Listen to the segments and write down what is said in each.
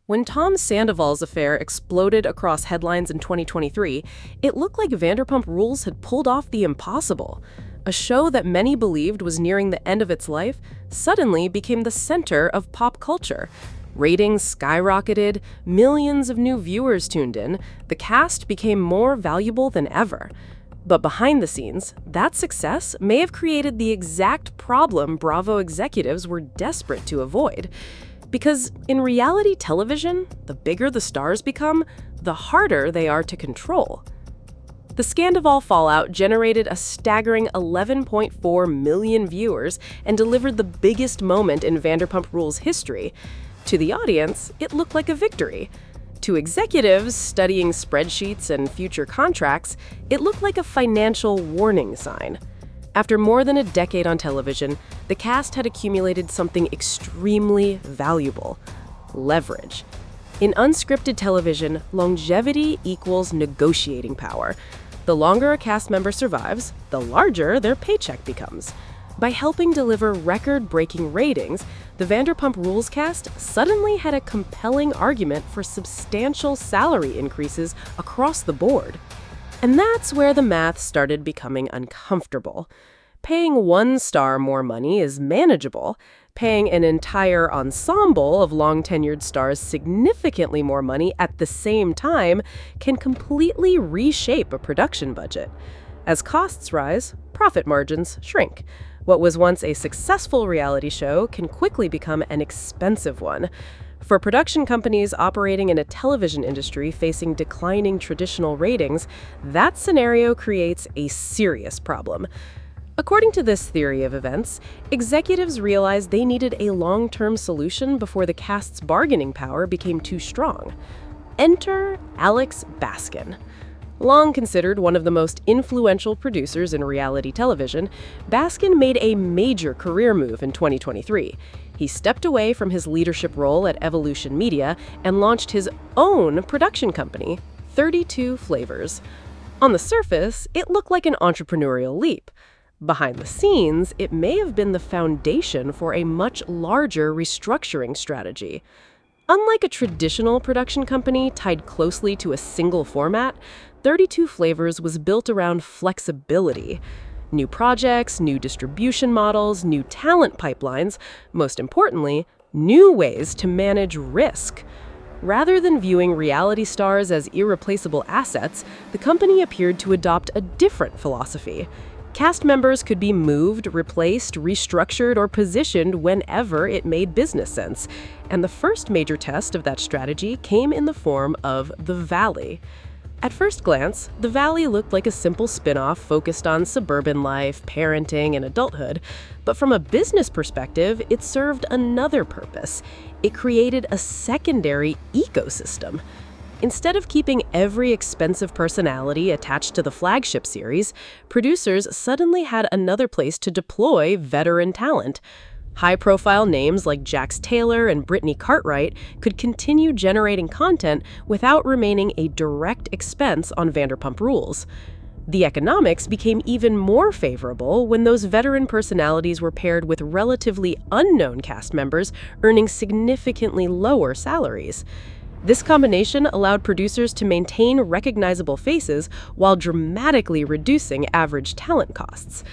When Tom Sandoval's affair exploded across headlines in 2023, it looked like Vanderpump Rules had pulled off the impossible. A show that many believed was nearing the end of its life suddenly became the center of pop culture. Ratings skyrocketed, millions of new viewers tuned in, the cast became more valuable than ever. But behind the scenes, that success may have created the exact problem Bravo executives were desperate to avoid. Because in reality television, the bigger the stars become, the harder they are to control. The Scandoval fallout generated a staggering 11.4 million viewers and delivered the biggest moment in Vanderpump Rules history. To the audience, it looked like a victory. To executives studying spreadsheets and future contracts, it looked like a financial warning sign. After more than a decade on television, the cast had accumulated something extremely valuable: leverage. In unscripted television, longevity equals negotiating power. The longer a cast member survives, the larger their paycheck becomes. By helping deliver record-breaking ratings, the Vanderpump Rules cast suddenly had a compelling argument for substantial salary increases across the board. And that's where the math started becoming uncomfortable. Paying one star more money is manageable. Paying an entire ensemble of long-tenured stars significantly more money at the same time can completely reshape a production budget. As costs rise, profit margins shrink. What was once a successful reality show can quickly become an expensive one. For production companies operating in a television industry facing declining traditional ratings, that scenario creates a serious problem. According to this theory of events, executives realized they needed a long-term solution before the cast's bargaining power became too strong. Enter Alex Baskin. Long considered one of the most influential producers in reality television, Baskin made a major career move in 2023. He stepped away from his leadership role at Evolution Media and launched his own production company, 32 Flavors. On the surface, it looked like an entrepreneurial leap. Behind the scenes, it may have been the foundation for a much larger restructuring strategy. Unlike a traditional production company tied closely to a single format, 32 Flavors was built around flexibility. New projects, new distribution models, new talent pipelines, most importantly, new ways to manage risk. Rather than viewing reality stars as irreplaceable assets, the company appeared to adopt a different philosophy. Cast members could be moved, replaced, restructured, or positioned whenever it made business sense. And the first major test of that strategy came in the form of The Valley. At first glance, The Valley looked like a simple spin-off focused on suburban life, parenting, and adulthood. But from a business perspective, it served another purpose. It created a secondary ecosystem. Instead of keeping every expensive personality attached to the flagship series, producers suddenly had another place to deploy veteran talent. High-profile names like Jax Taylor and Brittany Cartwright could continue generating content without remaining a direct expense on Vanderpump Rules. The economics became even more favorable when those veteran personalities were paired with relatively unknown cast members earning significantly lower salaries. This combination allowed producers to maintain recognizable faces while dramatically reducing average talent costs.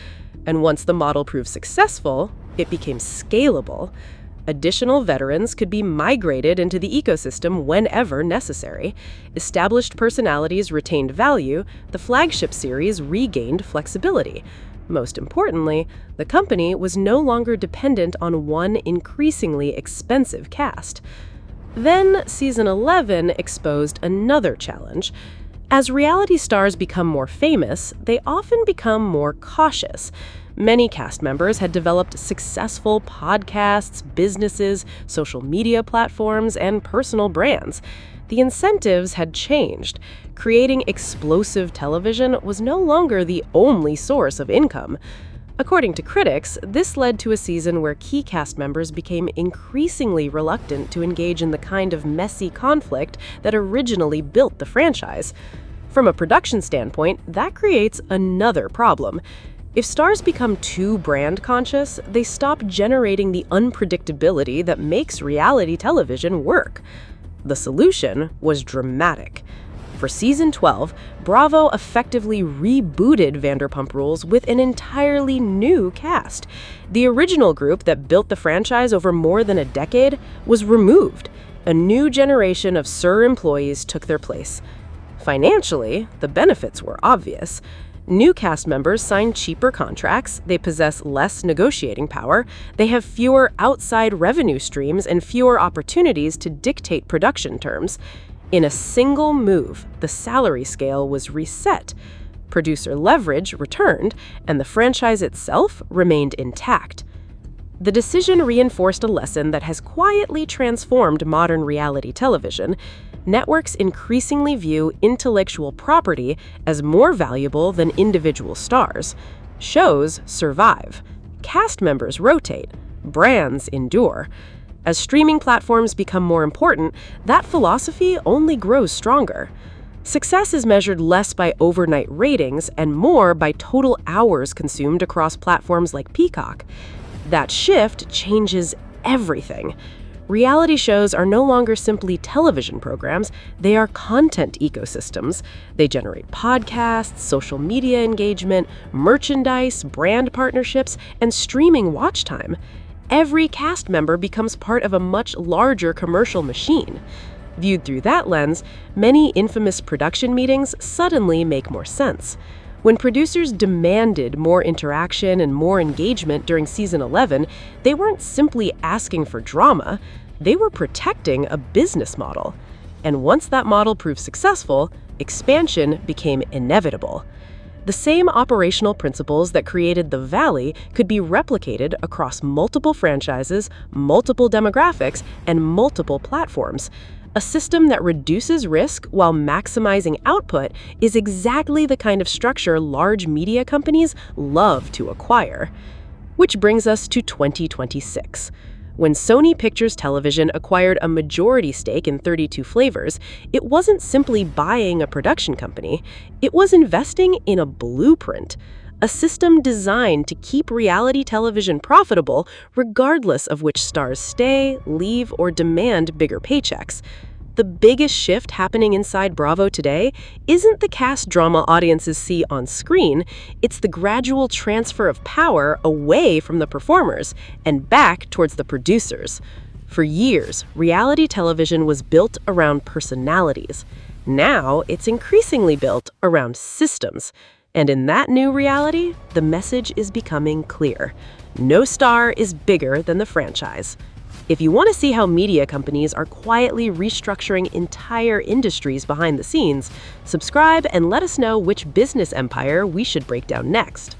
And once the model proved successful, it became scalable. Additional veterans could be migrated into the ecosystem whenever necessary. Established personalities retained value, the flagship series regained flexibility. Most importantly, the company was no longer dependent on one increasingly expensive cast. Then, season 11 exposed another challenge. As reality stars become more famous, they often become more cautious. Many cast members had developed successful podcasts, businesses, social media platforms, and personal brands. The incentives had changed. Creating explosive television was no longer the only source of income. According to critics, this led to a season where key cast members became increasingly reluctant to engage in the kind of messy conflict that originally built the franchise. From a production standpoint, that creates another problem. If stars become too brand conscious, they stop generating the unpredictability that makes reality television work. The solution was dramatic. For season 12, Bravo effectively rebooted Vanderpump Rules with an entirely new cast. The original group that built the franchise over more than a decade was removed. A new generation of SUR employees took their place. Financially, the benefits were obvious. New cast members sign cheaper contracts, they possess less negotiating power, they have fewer outside revenue streams and fewer opportunities to dictate production terms. In a single move, the salary scale was reset. Producer leverage returned, and the franchise itself remained intact. The decision reinforced a lesson that has quietly transformed modern reality television. Networks increasingly view intellectual property as more valuable than individual stars. Shows survive. Cast members rotate. Brands endure. As streaming platforms become more important, that philosophy only grows stronger. Success is measured less by overnight ratings and more by total hours consumed across platforms like Peacock. That shift changes everything. Reality shows are no longer simply television programs, they are content ecosystems. They generate podcasts, social media engagement, merchandise, brand partnerships, and streaming watch time. Every cast member becomes part of a much larger commercial machine. Viewed through that lens, many infamous production meetings suddenly make more sense. When producers demanded more interaction and more engagement during season 11, they weren't simply asking for drama, they were protecting a business model. And once that model proved successful, expansion became inevitable. The same operational principles that created the Valley could be replicated across multiple franchises, multiple demographics, and multiple platforms. A system that reduces risk while maximizing output is exactly the kind of structure large media companies love to acquire. Which brings us to 2026. When Sony Pictures Television acquired a majority stake in 32 Flavors, it wasn't simply buying a production company, it was investing in a blueprint, a system designed to keep reality television profitable regardless of which stars stay, leave, or demand bigger paychecks. The biggest shift happening inside Bravo today isn't the cast drama audiences see on screen, it's the gradual transfer of power away from the performers and back towards the producers. For years, reality television was built around personalities. Now, it's increasingly built around systems. And in that new reality, the message is becoming clear. No star is bigger than the franchise. If you want to see how media companies are quietly restructuring entire industries behind the scenes, subscribe and let us know which business empire we should break down next.